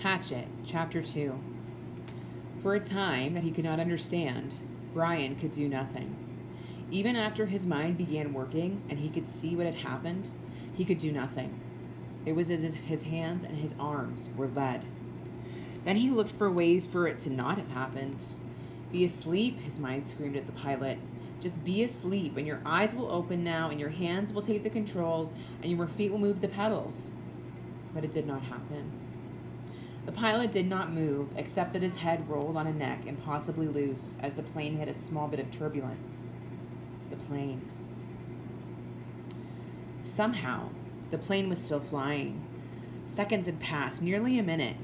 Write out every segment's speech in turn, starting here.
Hatchet Chapter 2. For a time that he could not understand, Brian could do nothing. Even after his mind began working and he could see what had happened, he could do nothing. It was as if his hands and his arms were lead. Then he looked for ways for it to not have happened. Be asleep, his mind screamed at the pilot. Just be asleep, and your eyes will open now, and your hands will take the controls, and your feet will move the pedals. But it did not happen. The pilot did not move, except that his head rolled on a neck impossibly loose as the plane hit a small bit of turbulence. The plane. Somehow, the plane was still flying. Seconds had passed, nearly a minute,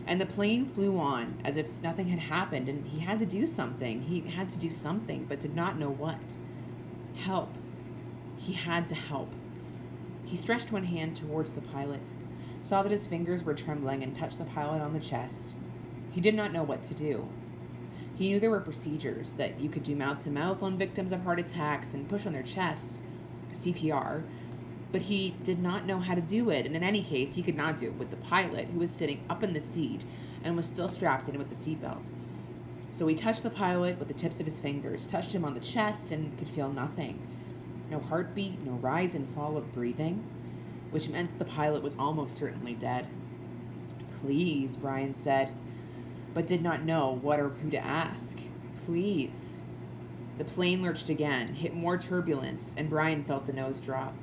and the plane flew on as if nothing had happened, and he had to do something. He had to do something, but did not know what. Help. He had to help. He stretched one hand towards the pilot, saw that his fingers were trembling, and touched the pilot on the chest. He did not know what to do. He knew there were procedures, that you could do mouth-to-mouth on victims of heart attacks and push on their chests, CPR, but he did not know how to do it, and in any case, he could not do it with the pilot, who was sitting up in the seat and was still strapped in with the seatbelt. So he touched the pilot with the tips of his fingers, touched him on the chest, and could feel nothing. No heartbeat, no rise and fall of breathing, which meant the pilot was almost certainly dead. Please, Brian said, but did not know what or who to ask. Please. The plane lurched again, hit more turbulence, and Brian felt the nose drop.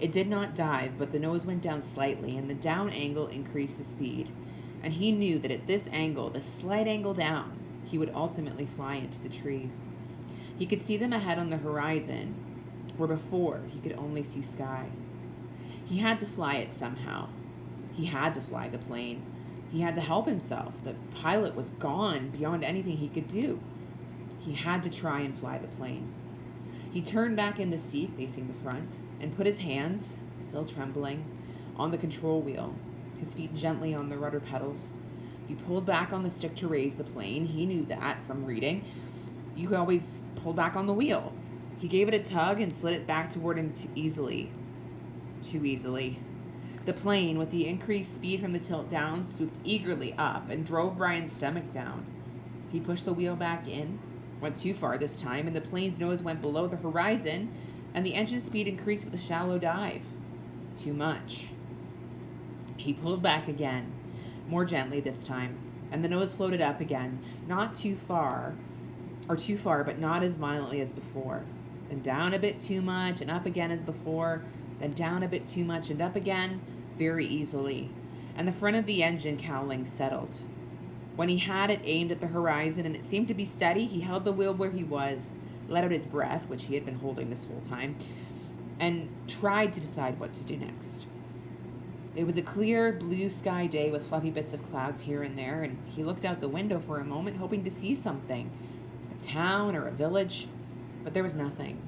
It did not dive, but the nose went down slightly, and the down angle increased the speed. And he knew that at this angle, the slight angle down, he would ultimately fly into the trees. He could see them ahead on the horizon, where before he could only see sky. He had to fly it somehow. He had to fly the plane. He had to help himself. The pilot was gone beyond anything he could do. He had to try and fly the plane. He turned back in the seat facing the front and put his hands, still trembling, on the control wheel, his feet gently on the rudder pedals. He pulled back on the stick to raise the plane. He knew that from reading. You could always pull back on the wheel. He gave it a tug and slid it back toward him too easily. The plane, with the increased speed from the tilt down, swooped eagerly up and drove Brian's stomach down. He pushed the wheel back in, went too far this time, and the plane's nose went below the horizon, and the engine speed increased with a shallow dive. Too much. He pulled back again, more gently this time, and the nose floated up again, not too far, but not as violently as before. Then down a bit too much, and up again as before, then down a bit too much, and up again, very easily, and the front of the engine cowling settled. When he had it aimed at the horizon and it seemed to be steady, he held the wheel where he was, let out his breath, which he had been holding this whole time, and tried to decide what to do next. It was a clear, blue sky day with fluffy bits of clouds here and there, and he looked out the window for a moment, hoping to see something, a town or a village, but there was nothing.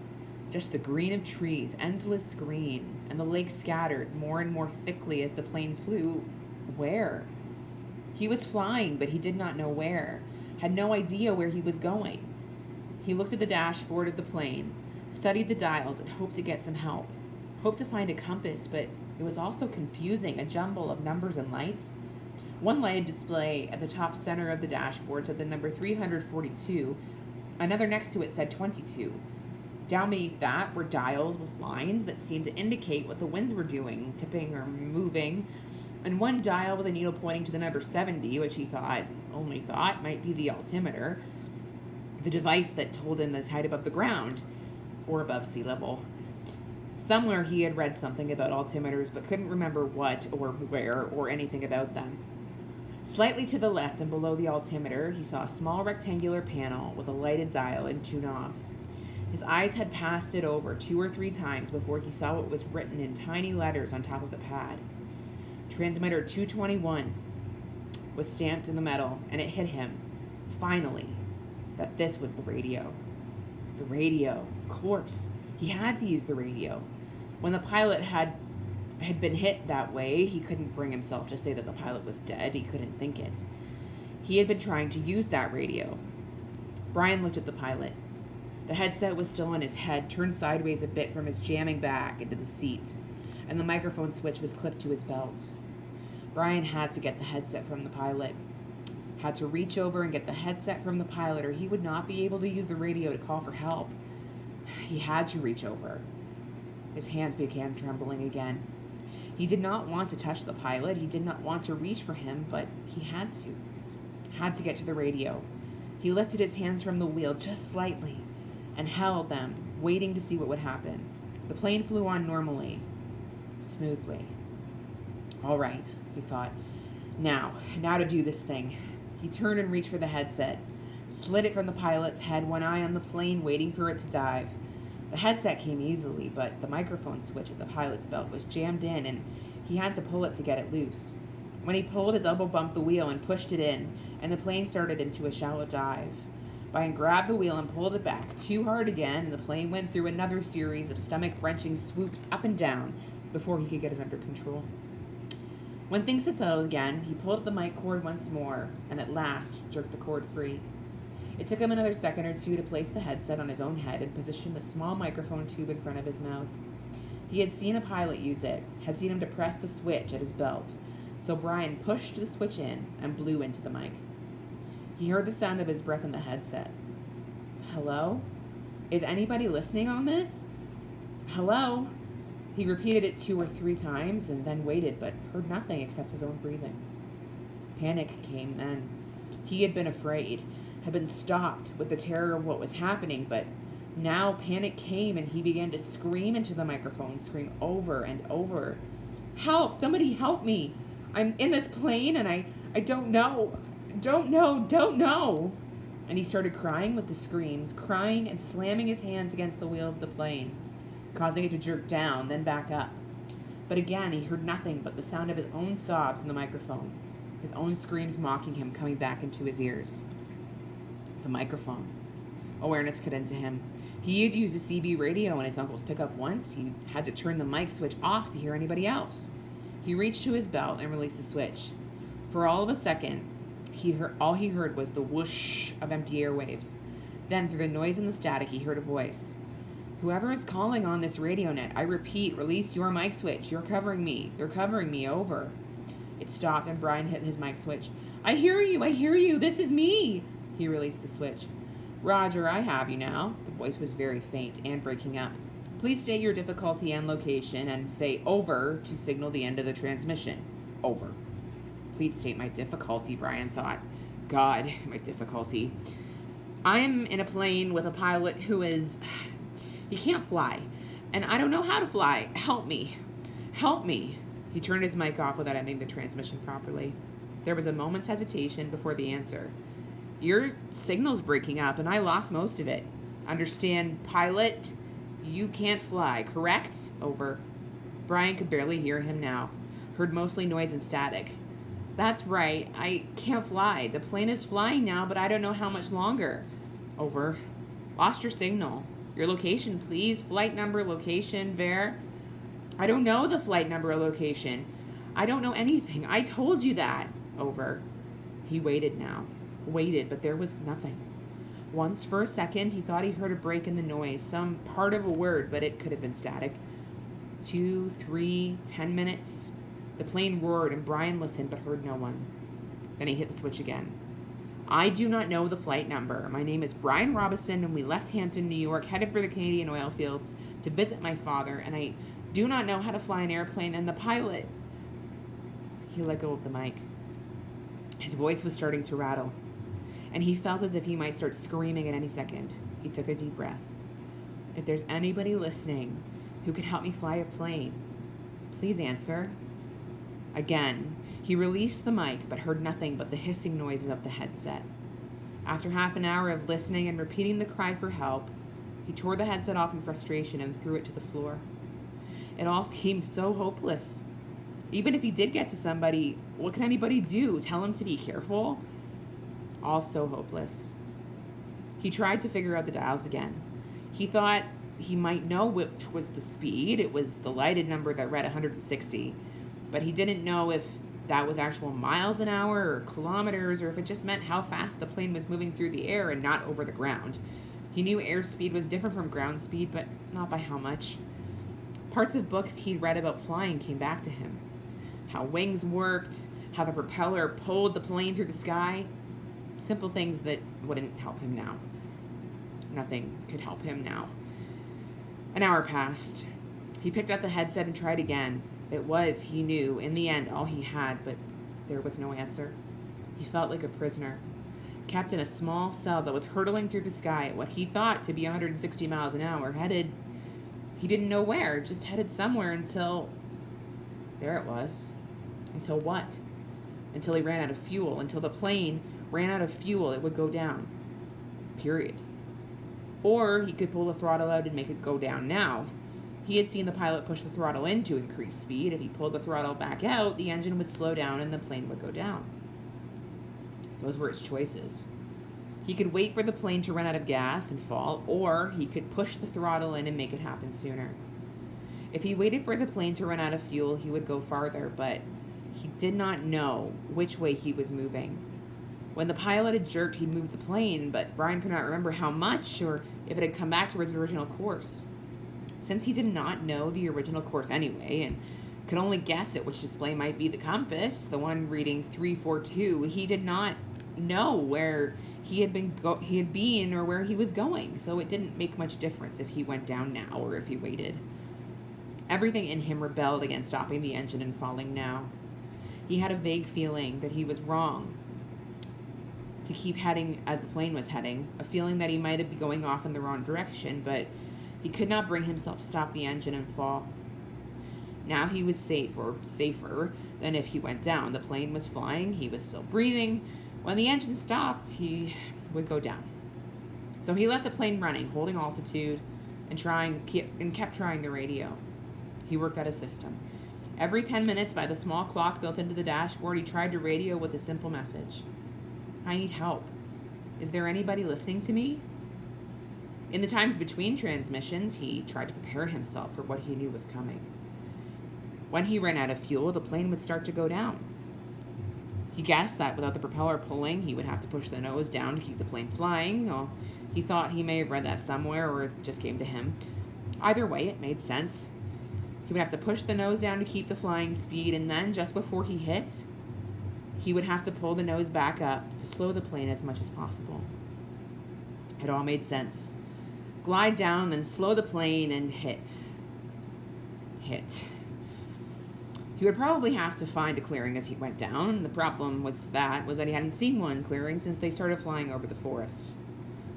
Just the green of trees, endless green, and the lake scattered more and more thickly as the plane flew. Where? He was flying, but he did not know where, had no idea where he was going. He looked at the dashboard of the plane, studied the dials, and hoped to get some help. Hoped to find a compass, but it was also confusing, a jumble of numbers and lights. One lighted display at the top center of the dashboard said the number 342. Another next to it said 22. Down beneath that were dials with lines that seemed to indicate what the winds were doing, tipping or moving, and one dial with a needle pointing to the number 70, which he only thought might be the altimeter, the device that told him the height above the ground, or above sea level. Somewhere he had read something about altimeters, but couldn't remember what or where or anything about them. Slightly to the left and below the altimeter, he saw a small rectangular panel with a lighted dial and two knobs. His eyes had passed it over 2 or 3 times before he saw what was written in tiny letters on top of the pad. Transmitter 221 was stamped in the metal, and it hit him, finally, that this was the radio. The radio, of course. He had to use the radio. When the pilot had been hit that way, he couldn't bring himself to say that the pilot was dead. He couldn't think it. He had been trying to use that radio. Brian looked at the pilot. The headset was still on his head, turned sideways a bit from his jamming back into the seat, and the microphone switch was clipped to his belt. Brian had to get the headset from the pilot. Had to reach over and get the headset from the pilot, or he would not be able to use the radio to call for help. He had to reach over. His hands began trembling again. He did not want to touch the pilot. He did not want to reach for him, but he had to. Had to get to the radio. He lifted his hands from the wheel just slightly and held them, waiting to see what would happen. The plane flew on normally, smoothly. All right, he thought. Now to do this thing. He turned and reached for the headset, slid it from the pilot's head, one eye on the plane, waiting for it to dive. The headset came easily, but the microphone switch at the pilot's belt was jammed in, and he had to pull it to get it loose. When he pulled, his elbow bumped the wheel and pushed it in, and the plane started into a shallow dive. Brian grabbed the wheel and pulled it back too hard again, and the plane went through another series of stomach-wrenching swoops up and down before he could get it under control. When things had settled again, he pulled at the mic cord once more, and at last jerked the cord free. It took him another second or two to place the headset on his own head and position the small microphone tube in front of his mouth. He had seen a pilot use it, had seen him depress the switch at his belt, so Brian pushed the switch in and blew into the mic. He heard the sound of his breath in the headset. Hello? Is anybody listening on this? Hello? He repeated it 2 or 3 times and then waited, but heard nothing except his own breathing. Panic came then. He had been afraid, had been stopped with the terror of what was happening, but now panic came and he began to scream into the microphone, scream over and over. Help! Somebody help me! I'm in this plane and I don't know. Don't know. And he started crying with the screams, crying and slamming his hands against the wheel of the plane, causing it to jerk down, then back up. But again, he heard nothing but the sound of his own sobs in the microphone, his own screams mocking him coming back into his ears. The microphone. Awareness cut into him. He had used a CB radio in his uncle's pickup once. He had to turn the mic switch off to hear anybody else. He reached to his belt and released the switch. For all of a second, all he heard was the whoosh of empty airwaves. Then, through the noise and the static, he heard a voice. Whoever is calling on this radio net, I repeat, release your mic switch. You're covering me. You're covering me. Over. It stopped and Brian hit his mic switch. I hear you. This is me. He released the switch. Roger, I have you now. The voice was very faint and breaking up. Please state your difficulty and location and say over to signal the end of the transmission. Over. Please state my difficulty, Brian thought. God, my difficulty. I'm in a plane with a pilot who he can't fly, and I don't know how to fly. Help me. He turned his mic off without ending the transmission properly. There was a moment's hesitation before the answer. Your signal's breaking up, and I lost most of it. Understand, pilot? You can't fly, correct? Over. Brian could barely hear him now. Heard mostly noise and static. That's right. I can't fly. The plane is flying now, but I don't know how much longer. Over. Lost your signal. Your location, please. Flight number, location, Ver. I don't know the flight number or location. I don't know anything. I told you that. Over. He waited now. Waited, but there was nothing. Once, for a second, he thought he heard a break in the noise, some part of a word, but it could have been static. 2, 3, 10 minutes. The plane roared, and Brian listened, but heard no one. Then he hit the switch again. I do not know the flight number. My name is Brian Robinson, and we left Hampton, New York, headed for the Canadian oil fields to visit my father, and I do not know how to fly an airplane, and the pilot... He let go of the mic. His voice was starting to rattle, and he felt as if he might start screaming at any second. He took a deep breath. If there's anybody listening who could help me fly a plane, please answer. Again, he released the mic, but heard nothing but the hissing noises of the headset. After half an hour of listening and repeating the cry for help, he tore the headset off in frustration and threw it to the floor. It all seemed so hopeless. Even if he did get to somebody, what can anybody do? Tell him to be careful? All so hopeless. He tried to figure out the dials again. He thought he might know which was the speed. It was the lighted number that read 160. But he didn't know if that was actual miles an hour or kilometers, or if it just meant how fast the plane was moving through the air and not over the ground. He knew airspeed was different from ground speed, but not by how much. Parts of books he'd read about flying came back to him. how wings worked, how the propeller pulled the plane through the sky. Simple things that wouldn't help him now. Nothing could help him now. An hour passed. He picked up the headset and tried again. It was, he knew, in the end, all he had, but there was no answer. He felt like a prisoner, kept in a small cell that was hurtling through the sky at what he thought to be 160 miles an hour, headed, he didn't know where, just headed somewhere until, there it was. Until what? Until he ran out of fuel, until the plane ran out of fuel, it would go down. Period. Or he could pull the throttle out and make it go down now. He had seen the pilot push the throttle in to increase speed. If he pulled the throttle back out, the engine would slow down and the plane would go down. Those were his choices. He could wait for the plane to run out of gas and fall, or he could push the throttle in and make it happen sooner. If he waited for the plane to run out of fuel, he would go farther, but he did not know which way he was moving. When the pilot had jerked, he'd moved the plane, but Brian could not remember how much or if it had come back to its original course. Since he did not know the original course anyway, and could only guess at which display might be the compass, the one reading 342, he did not know where he had been or where he was going, so it didn't make much difference if he went down now or if he waited. Everything in him rebelled against stopping the engine and falling now. He had a vague feeling that he was wrong to keep heading as the plane was heading, a feeling that he might have been going off in the wrong direction, but he could not bring himself to stop the engine and fall. Now he was safe, or safer, than if he went down. The plane was flying, he was still breathing. When the engine stopped, he would go down. So he left the plane running, holding altitude, and kept trying the radio. He worked out a system. Every 10 minutes, by the small clock built into the dashboard, he tried to radio with a simple message. I need help. Is there anybody listening to me? In the times between transmissions, he tried to prepare himself for what he knew was coming. When he ran out of fuel, the plane would start to go down. He guessed that without the propeller pulling, he would have to push the nose down to keep the plane flying. Well, he thought he may have read that somewhere, or it just came to him. Either way, it made sense. He would have to push the nose down to keep the flying speed, and then, just before he hit, he would have to pull the nose back up to slow the plane as much as possible. It all made sense. Glide down, then slow the plane and hit. He would probably have to find a clearing as he went down. The problem was that he hadn't seen one clearing since they started flying over the forest.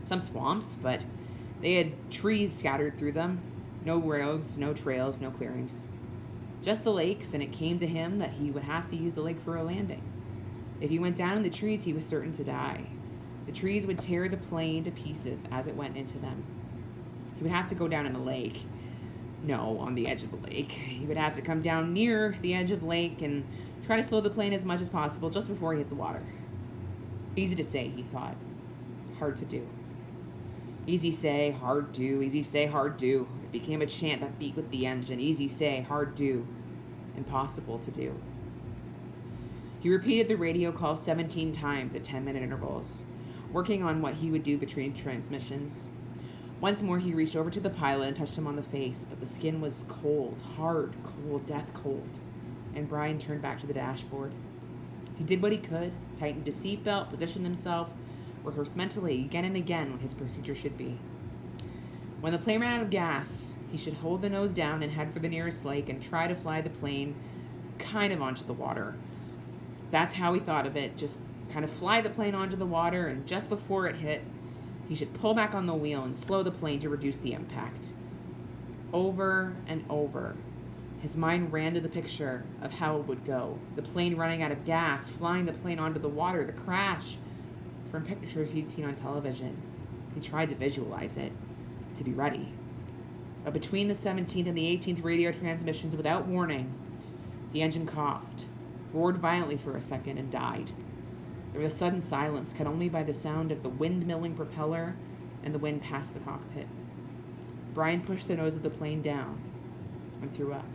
Some swamps, but they had trees scattered through them. No roads, no trails, no clearings. Just the lakes, and it came to him that he would have to use the lake for a landing. If he went down in the trees, he was certain to die. The trees would tear the plane to pieces as it went into them. He would have to go down in a lake. No, on the edge of the lake. He would have to come down near the edge of the lake and try to slow the plane as much as possible just before he hit the water. Easy to say, he thought. Hard to do. Easy say, hard do. Easy say, hard do. It became a chant that beat with the engine. Easy say, hard do. Impossible to do. He repeated the radio call 17 times at 10-minute intervals, working on what he would do between transmissions. Once more, he reached over to the pilot and touched him on the face, but the skin was cold, hard, cold, death cold, and Brian turned back to the dashboard. He did what he could, tightened his seatbelt, positioned himself, rehearsed mentally again and again what his procedure should be. When the plane ran out of gas, he should hold the nose down and head for the nearest lake and try to fly the plane kind of onto the water. That's how he thought of it, just kind of fly the plane onto the water, and just before it hit, he should pull back on the wheel and slow the plane to reduce the impact. Over and over, his mind ran to the picture of how it would go. The plane running out of gas, flying the plane onto the water, the crash. From pictures he'd seen on television, he tried to visualize it, to be ready. But between the 17th and the 18th radio transmissions, without warning, the engine coughed, roared violently for a second, and died. There was a sudden silence, cut only by the sound of the wind-milling propeller and the wind past the cockpit. Brian pushed the nose of the plane down and threw up.